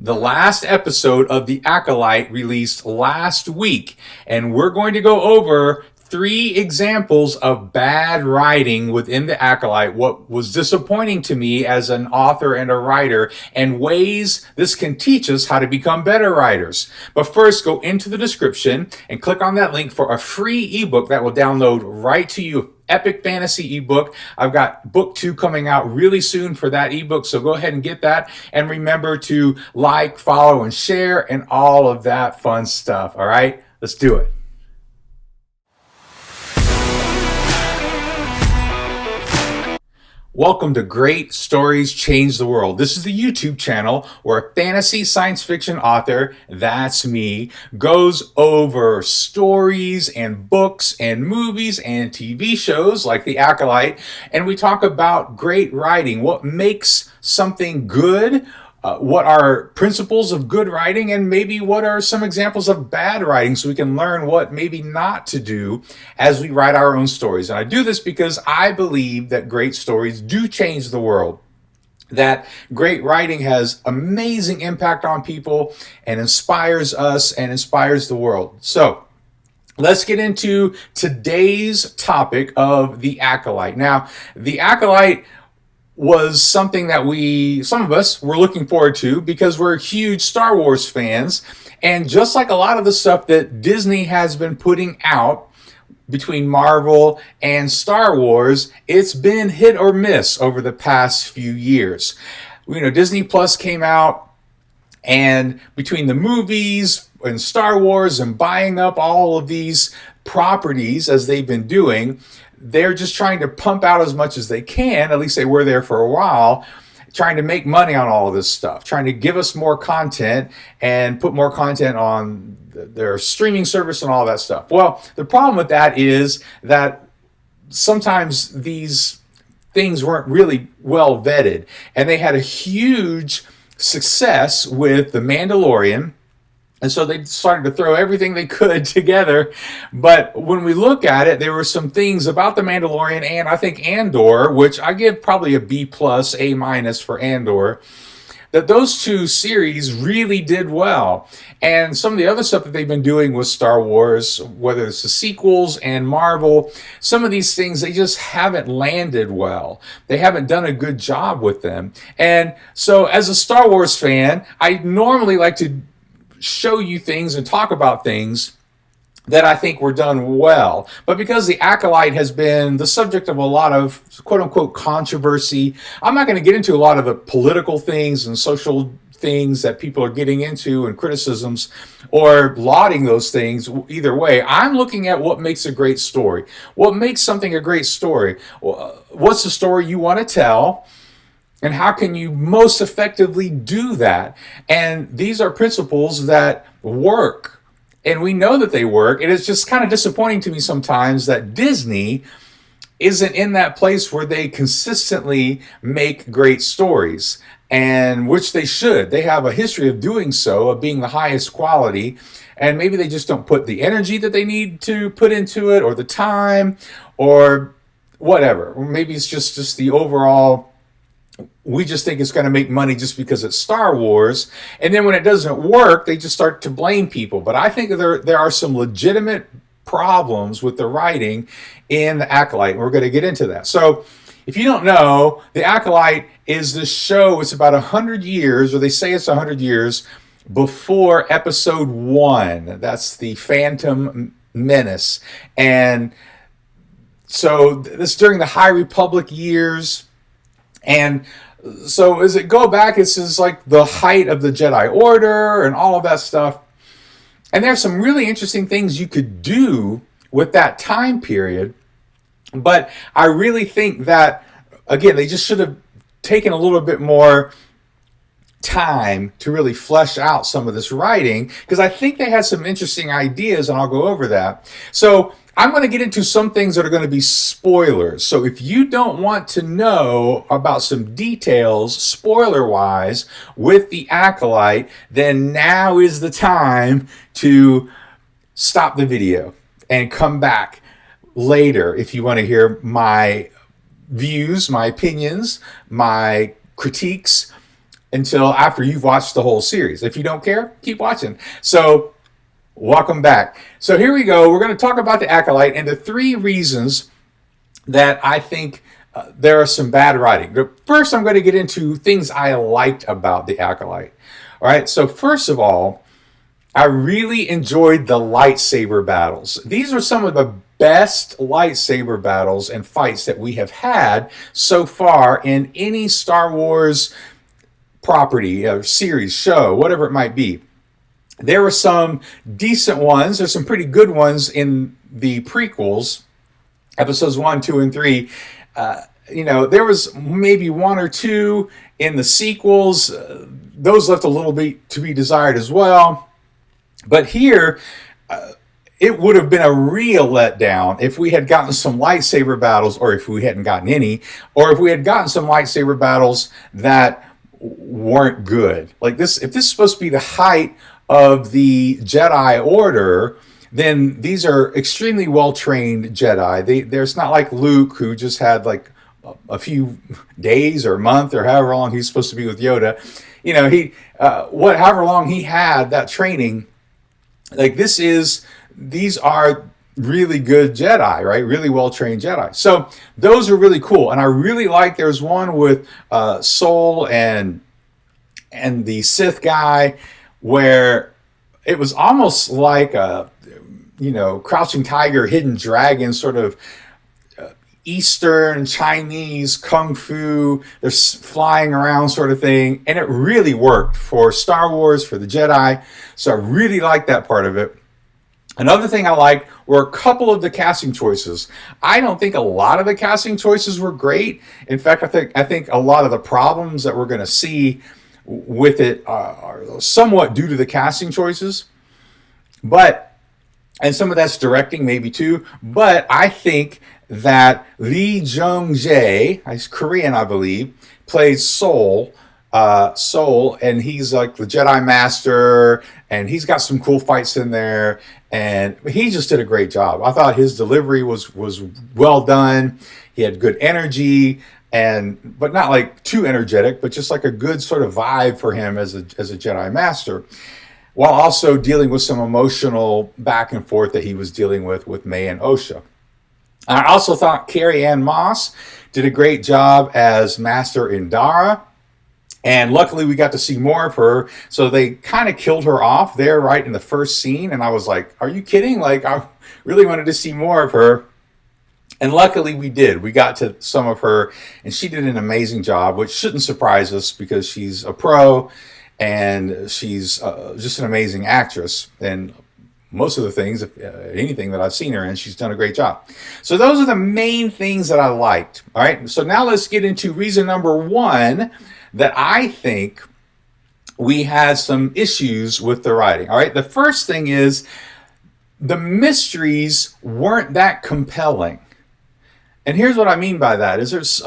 The last episode of The Acolyte released last week, and we're going to go over 3 examples of bad writing within The Acolyte, what was disappointing to me as an author and a writer, and ways this can teach us how to become better writers. But first, go into the description and click on that link for a free ebook that will download right to you. Epic fantasy ebook. I've got book 2 coming out really soon for that ebook, so go ahead and get that. And remember to like, follow, and share, and all of that fun stuff. All right, let's do it. Welcome to Great Stories Change the World. This is the YouTube channel where a fantasy science fiction author, that's me, goes over stories and books and movies and TV shows like The Acolyte, and we talk about great writing, what makes something good, what are principles of good writing, and maybe what are some examples of bad writing, so we can learn what maybe not to do as we write our own stories. And I do this because I believe that great stories do change the world, that great writing has amazing impact on people and inspires us and inspires the world. So let's get into today's topic of The Acolyte. Now, The Acolyte was something that some of us were looking forward to because we're huge Star Wars fans. And just like a lot of the stuff that Disney has been putting out between Marvel and Star Wars, it's been hit or miss over the past few years. You know, Disney Plus came out, and between the movies and Star Wars and buying up all of these properties as they've been doing, they're just trying to pump out as much as they can. At least they were there for a while, trying to make money on all of this stuff, trying to give us more content and put more content on their streaming service and all that stuff. Well, the problem with that is that sometimes these things weren't really well vetted, and they had a huge success with The Mandalorian. And so they started to throw everything they could together. But when we look at it, there were some things about The Mandalorian and I think Andor, which I give probably a B+, A- for Andor, that those 2 series really did well. And some of the other stuff that they've been doing with Star Wars, whether it's the sequels and Marvel, some of these things, they just haven't landed well. They haven't done a good job with them. And so as a Star Wars fan, I normally like to show you things and talk about things that I think were done well. But because The Acolyte has been the subject of a lot of quote-unquote controversy, I'm not going to get into a lot of the political things and social things that people are getting into and criticisms or lauding those things. Either way, I'm looking at what makes a great story. What makes something a great story? What's the story you want to tell? And how can you most effectively do that? And these are principles that work. And we know that they work. And it's just kind of disappointing to me sometimes that Disney isn't in that place where they consistently make great stories, and which they should. They have a history of doing so, of being the highest quality. And maybe they just don't put the energy that they need to put into it, or the time, or whatever. Or maybe it's just the overall, we just think it's going to make money just because it's Star Wars. And then when it doesn't work, they just start to blame people. But I think there are some legitimate problems with the writing in The Acolyte. And we're going to get into that. So if you don't know, The Acolyte is this show. It's about 100 years, or they say it's 100 years, before episode 1. That's the Phantom Menace. And so this during the High Republic years. And so as it go back, it's just like the height of the Jedi Order and all of that stuff. And there's some really interesting things you could do with that time period. But I really think that, again, they just should have taken a little bit more time to really flesh out some of this writing, because I think they had some interesting ideas, and I'll go over that. So I'm going to get into some things that are going to be spoilers. So if you don't want to know about some details, spoiler-wise, with The Acolyte, then now is the time to stop the video and come back later if you want to hear my views, my opinions, my critiques until after you've watched the whole series. If you don't care, keep watching. So welcome back. So here we go. We're going to talk about the Acolyte and the 3 reasons that I think there are some bad writing. But first, I'm going to get into things I liked about the Acolyte. All right. So first of all, I really enjoyed the lightsaber battles. These are some of the best lightsaber battles and fights that we have had so far in any Star Wars property or series, show, whatever it might be. There were some decent ones. There's some pretty good ones in the prequels, episodes 1, 2, and 3. There was maybe 1 or 2 in the sequels. Those left a little bit to be desired as well. But here, it would have been a real letdown if we had gotten some lightsaber battles, or if we hadn't gotten any, or if we had gotten some lightsaber battles that weren't good. Like this, if this is supposed to be the height of the Jedi Order, then these are extremely well-trained Jedi. There's not like Luke, who just had like a few days or a month or however long he's supposed to be with Yoda. However long he had that training. Like these are really good Jedi, right? Really well-trained Jedi. So those are really cool. And I really like, there's one with Soul and the Sith guy, where it was almost like a, Crouching Tiger, Hidden Dragon sort of Eastern Chinese Kung Fu. They're flying around sort of thing. And it really worked for Star Wars, for the Jedi. So I really liked that part of it. Another thing I liked were a couple of the casting choices. I don't think a lot of the casting choices were great. In fact, I think a lot of the problems that we're going to see with it are somewhat due to the casting choices. And some of that's directing maybe too. But I think that Lee Jung-jae, he's Korean, I believe, plays Soul, and he's like the Jedi Master, and he's got some cool fights in there, and he just did a great job. I thought his delivery was well done. He had good energy, but not like too energetic, but just like a good sort of vibe for him as a Jedi Master, while also dealing with some emotional back and forth that he was dealing with May and Osha. I also thought Carrie-Anne Moss did a great job as Master Indara. And luckily we got to see more of her. So they kind of killed her off there right in the first scene. And I was like, are you kidding? Like, I really wanted to see more of her. And luckily we did. We got to some of her, and she did an amazing job, which shouldn't surprise us because she's a pro and she's just an amazing actress. And most of the things, anything that I've seen her in, she's done a great job. So those are the main things that I liked. All right. So now let's get into reason number 1 that I think we had some issues with the writing. All right. The first thing is the mysteries weren't that compelling. And here's what I mean by that is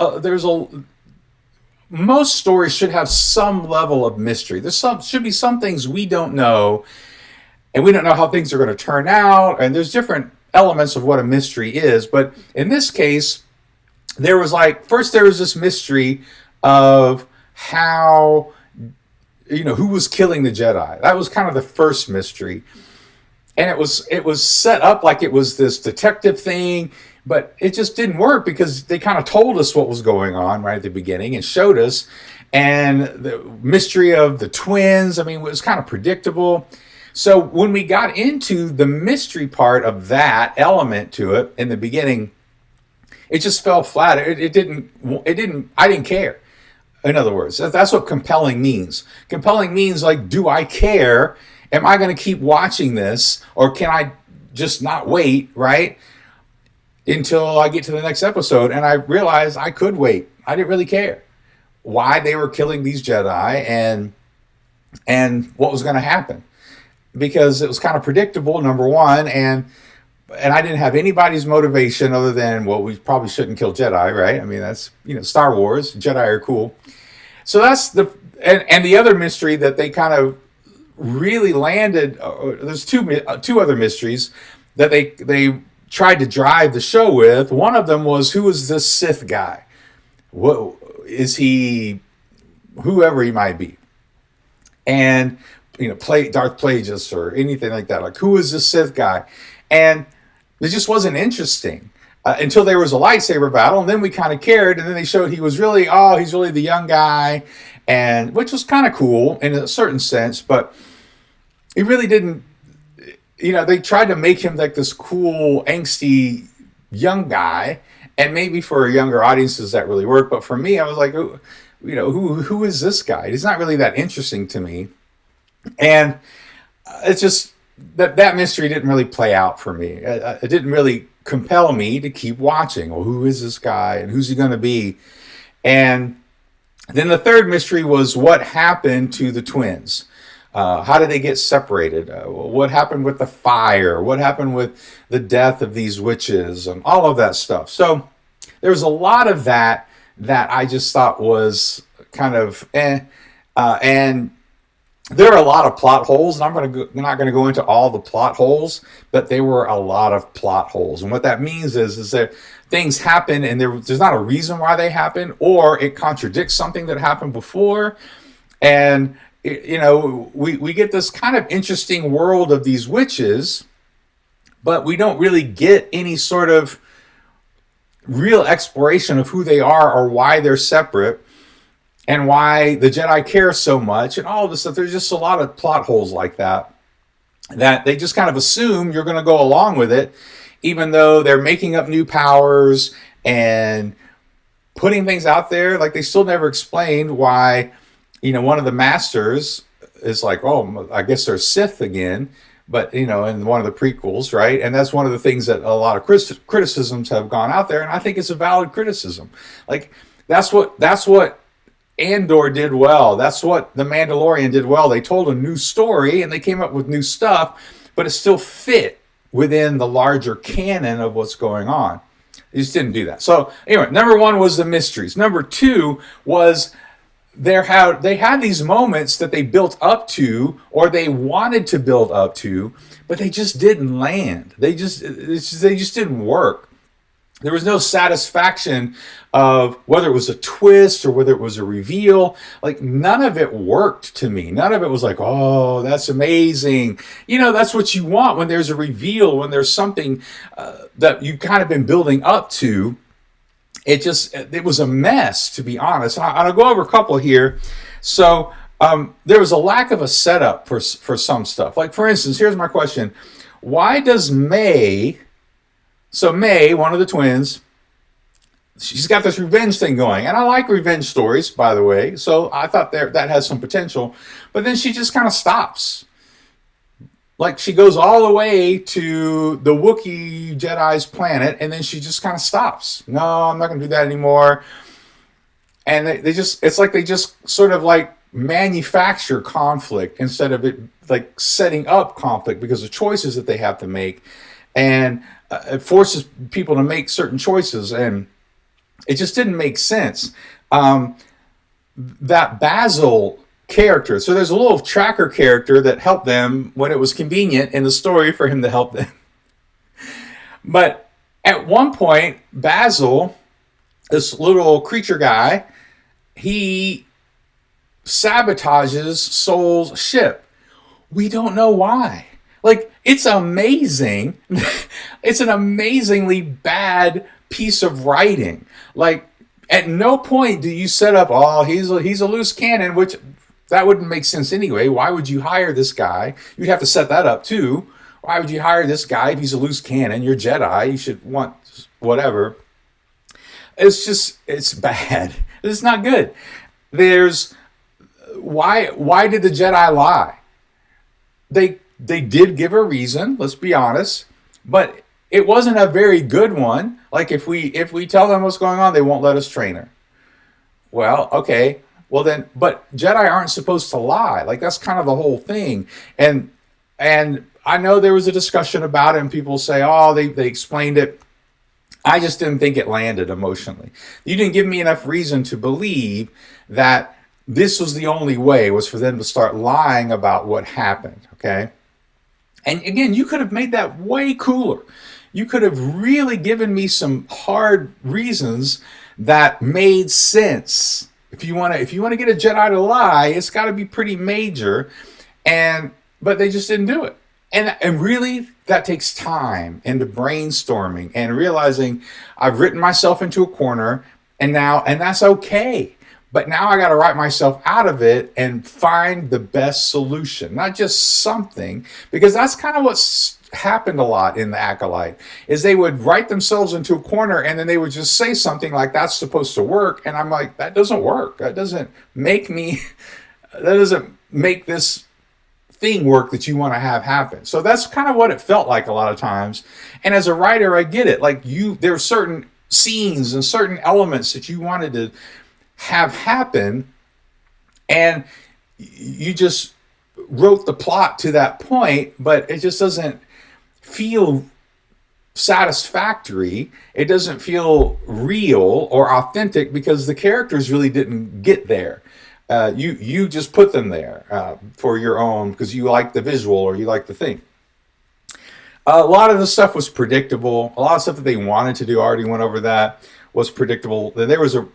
most stories should have some level of mystery. Should be some things we don't know, and we don't know how things are going to turn out. And there's different elements of what a mystery is. But in this case, there was this mystery of how, who was killing the Jedi. That was kind of the first mystery. And it was set up like it was this detective thing, but it just didn't work because they kind of told us what was going on right at the beginning and showed us. And the mystery of the twins, it was kind of predictable. So when we got into the mystery part of that element to it in the beginning, it just fell flat. I didn't care. In other words, that's what compelling means. Compelling means like, do I care? Am I going to keep watching this? Or can I just not wait, right, until I get to the next episode? And I realized I could wait. I didn't really care why they were killing these Jedi and what was going to happen. Because it was kind of predictable, number one, and I didn't have anybody's motivation other than, well, we probably shouldn't kill Jedi, right? That's, Star Wars, Jedi are cool. So that's and the other mystery that they kind of really landed, there's two other mysteries that they tried to drive the show with. One of them was, who is this Sith guy? What is he? Whoever he might be. and play Darth Plagueis or anything like that. Like, who is this Sith guy? And it just wasn't interesting until there was a lightsaber battle, and then we kind of cared. And then they showed he's really the young guy, and which was kind of cool in a certain sense, but it really didn't. They tried to make him like this cool, angsty young guy, and maybe for younger audiences that really worked. But for me, I was like, who is this guy? He's not really that interesting to me. And it's just that mystery didn't really play out for me. It didn't really compel me to keep watching. Well, who is this guy and who's he going to be? And then the third mystery was what happened to the twins. How did they get separated? What happened with the fire? What happened with the death of these witches and all of that stuff? So there was a lot of that I just thought was kind of and there are a lot of plot holes, and I'm not going to go into all the plot holes, but there were a lot of plot holes. And what that means is that things happen and there's not a reason why they happen, or it contradicts something that happened before. And, we get this kind of interesting world of these witches, but we don't really get any sort of real exploration of who they are or why they're separate, and why the Jedi care so much, and all of this stuff. There's just a lot of plot holes like that they just kind of assume you're going to go along with it, even though they're making up new powers and putting things out there. Like, they still never explained why, one of the masters is like, oh, I guess they're Sith again, but, in one of the prequels, right? And that's one of the things that a lot of criticisms have gone out there, and I think it's a valid criticism. Like, that's what Andor did well. That's what The Mandalorian did well. They told a new story and they came up with new stuff, but it still fit within the larger canon of what's going on. They just didn't do that. So anyway, number one was the mysteries. Number two was they had these moments that they built up to, or they wanted to build up to, but they just didn't land. They just didn't work. There was no satisfaction of whether it was a twist or whether it was a reveal. Like, none of it worked to me. None of it was like, oh, that's amazing. That's what you want when there's a reveal, when there's something that you've kind of been building up to. It was a mess, to be honest. And I'll go over a couple here. So there was a lack of a setup for some stuff. Like, for instance, here's my question. Why does May, one of the twins, she's got this revenge thing going. And I like revenge stories, by the way. So I thought that has some potential. But then she just kind of stops. Like, she goes all the way to the Wookiee Jedi's planet, and then she just kind of stops. No, I'm not going to do that anymore. And it's like they just sort of like manufacture conflict instead of it like setting up conflict because of choices that they have to make. And it forces people to make certain choices, and it just didn't make sense. That Basil character, so there's a little tracker character that helped them when it was convenient in the story for him to help them. But at one point, Basil, this little creature guy, he sabotages Soul's ship. We don't know why. Like, it's amazing. It's an amazingly bad piece of writing. Like, at no point do you set up, oh, he's a loose cannon, which that wouldn't make sense anyway. Why would you hire this guy? You'd have to set that up too. Why would you hire this guy if he's a loose cannon? You're Jedi. You should want whatever. It's bad. It's not good. Why did the Jedi lie? They did give a reason, let's be honest, but it wasn't a very good one. Like, if we tell them what's going on, they won't let us train her. Well, okay. Well then, but Jedi aren't supposed to lie. Like, that's kind of the whole thing. And I know there was a discussion about it, and people say, oh, they explained it. I just didn't think it landed emotionally. You didn't give me enough reason to believe that this was the only way, was for them to start lying about what happened, okay? And again, you could have made that way cooler. You could have really given me some hard reasons that made sense, if you want to get a Jedi to lie, it's got to be pretty major. But they just didn't do it. And really, that takes time and the brainstorming and realizing I've written myself into a corner, and that's okay. But now I got to write myself out of it and find the best solution, not just something, because that's kind of what's happened a lot in the Acolyte, is they would write themselves into a corner and then they would just say something like that's supposed to work. And I'm like, that doesn't work. That doesn't make this thing work that you want to have happen. So that's kind of what it felt like a lot of times. And as a writer, I get it. Like there are certain scenes and certain elements that you wanted to have happen, and you just wrote the plot to that point, but it just doesn't feel satisfactory. It doesn't feel real or authentic because the characters really didn't get there. You just put them there for your own, because you like the visual or you like the thing. A lot of the stuff was predictable. A lot of stuff that they wanted to do, I already went over that, was predictable. There was a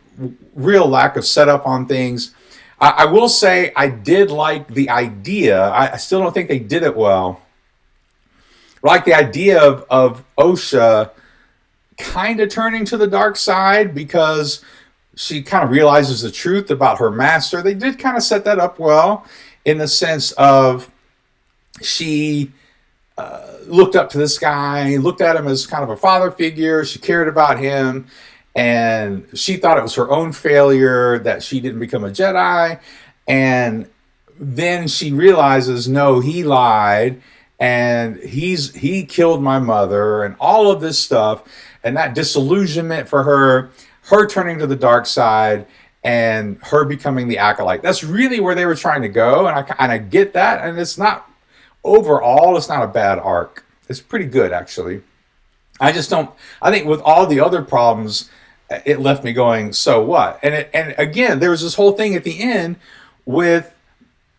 real lack of setup on things. I will say I did like the idea. I still don't think they did it well. I like the idea of Osha kind of turning to the dark side because she kind of realizes the truth about her master. They did kind of set that up well in the sense of she looked up to this guy, looked at him as kind of a father figure. She cared about him, and she thought it was her own failure that she didn't become a Jedi. And then she realizes, no, he lied, and he killed my mother, and all of this stuff, and that disillusionment for her turning to the dark side, and her becoming the Acolyte. That's really where they were trying to go, and I get that, and it's not overall, it's not a bad arc. It's pretty good, actually. I think with all the other problems, it left me going, so what? And again, there was this whole thing at the end with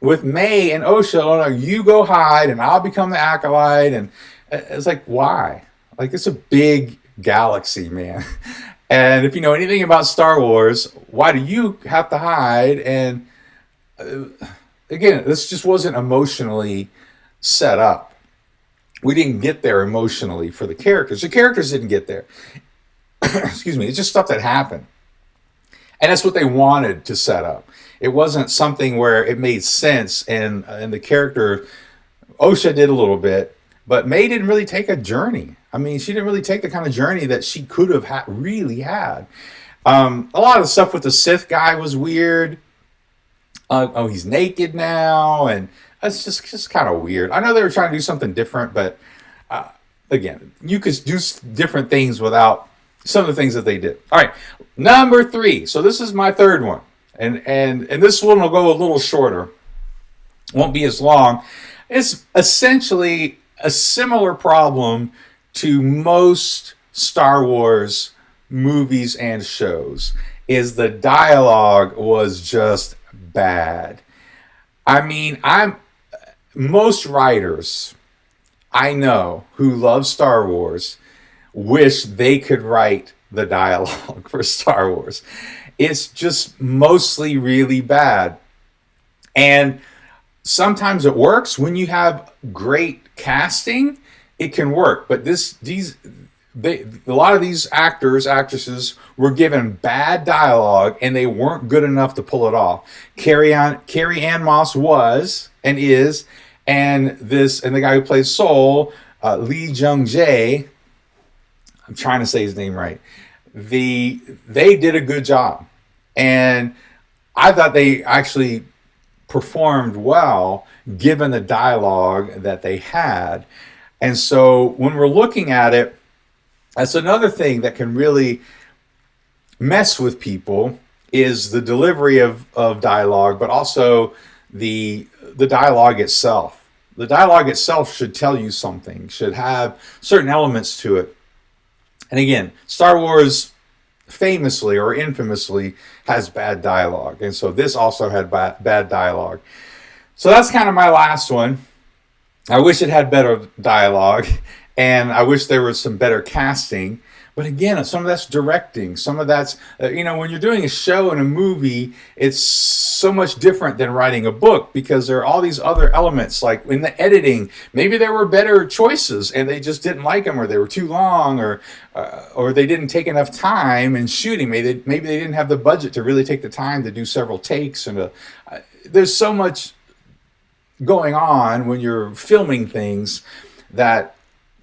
May and Osha. Oh no, you go hide and I'll become the Acolyte. And it's like, why? Like, it's a big galaxy, man. And if you know anything about Star Wars, why do you have to hide? And again, this just wasn't emotionally set up. We didn't get there emotionally for the characters. The characters didn't get there. Excuse me. It's just stuff that happened. And that's what they wanted to set up. It wasn't something where it made sense, and the character, Osha did a little bit, but May didn't really take a journey. I mean, she didn't really take the kind of journey that she could have really had. A lot of the stuff with the Sith guy was weird. He's naked now, and it's just kind of weird. I know they were trying to do something different, but again, you could do different things without some of the things that they did. All right, number 3. So this is my third one, and this one will go a little shorter. Won't be as long. It's essentially a similar problem to most Star Wars movies and shows. Is the dialogue was just bad. I mean, most writers I know who love Star Wars wish they could write the dialogue for Star Wars. It's just mostly really bad. And sometimes it works when you have great casting, it can work. But a lot of these actors, actresses were given bad dialogue, and they weren't good enough to pull it off. Carrie Ann Moss was and is, and the guy who plays Soul, Lee Jung Jae, I'm trying to say his name right. They did a good job, and I thought they actually performed well given the dialogue that they had. And so when we're looking at it, that's another thing that can really mess with people, is the delivery of dialogue, but also the dialogue itself. The dialogue itself should tell you something, should have certain elements to it. And again, Star Wars famously or infamously has bad dialogue. And so this also had bad dialogue. So that's kind of my last one. I wish it had better dialogue, and I wish there was some better casting. But again, some of that's directing. Some of that's, when you're doing a show and a movie, it's so much different than writing a book because there are all these other elements. Like in the editing, maybe there were better choices and they just didn't like them, or they were too long, or they didn't take enough time in shooting. Maybe they didn't have the budget to really take the time to do several takes. And there's so much going on when you're filming things that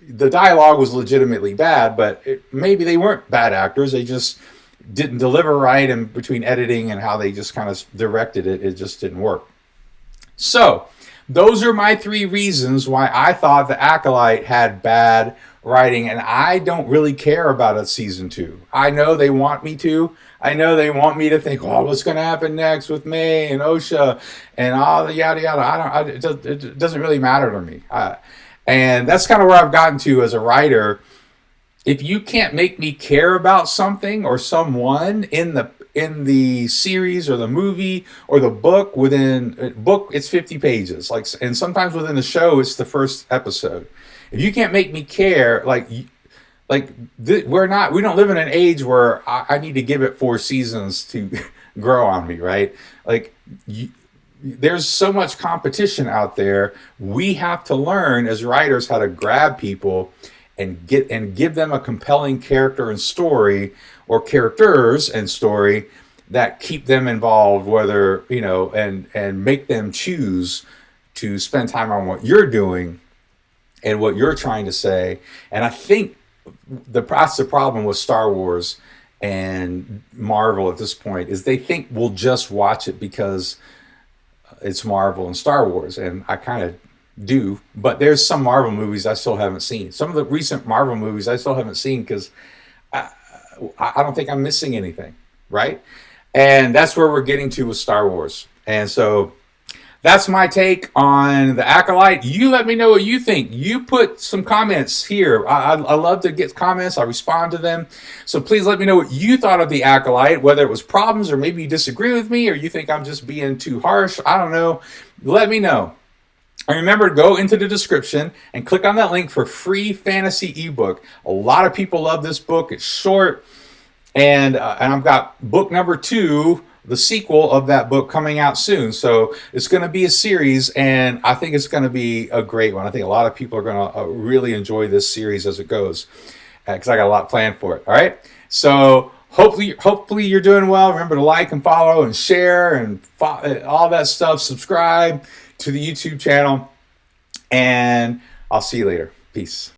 the dialogue was legitimately bad, but maybe they weren't bad actors. They just didn't deliver right, and between editing and how they just kind of directed it, it just didn't work. So those are my 3 reasons why I thought The Acolyte had bad writing, and I don't really care about a season 2. I know they want me to. I know they want me to think, oh, what's going to happen next with May and Osha and all the yada yada. It doesn't really matter to me. And that's kind of where I've gotten to as a writer. If you can't make me care about something or someone in the series or the movie or the book, it's 50 pages. And sometimes within the show, it's the first episode. If you can't make me care, we don't live in an age where I need to give it 4 seasons to grow on me, right? There's so much competition out there. We have to learn as writers how to grab people and give them a compelling character and story, or characters and story, that keep them involved, and make them choose to spend time on what you're doing and what you're trying to say. And I think that's the problem with Star Wars and Marvel at this point, is they think we'll just watch it because it's Marvel and Star Wars, and I kind of do. But there's some Marvel movies I still haven't seen. Some of the recent Marvel movies I still haven't seen because I don't think I'm missing anything, right? And that's where we're getting to with Star Wars. And so that's my take on The Acolyte. You let me know what you think. You put some comments here. I love to get comments. I respond to them. So please let me know what you thought of The Acolyte, whether it was problems, or maybe you disagree with me, or you think I'm just being too harsh. I don't know. Let me know. And remember, go into the description and click on that link for free fantasy ebook. A lot of people love this book. It's short. And I've got book number 2, the sequel of that book, coming out soon. So it's going to be a series, and I think it's going to be a great one. I think a lot of people are going to really enjoy this series as it goes, because I got a lot planned for it. All right. So hopefully you're doing well. Remember to like and follow and share and all that stuff. Subscribe to the YouTube channel, and I'll see you later. Peace.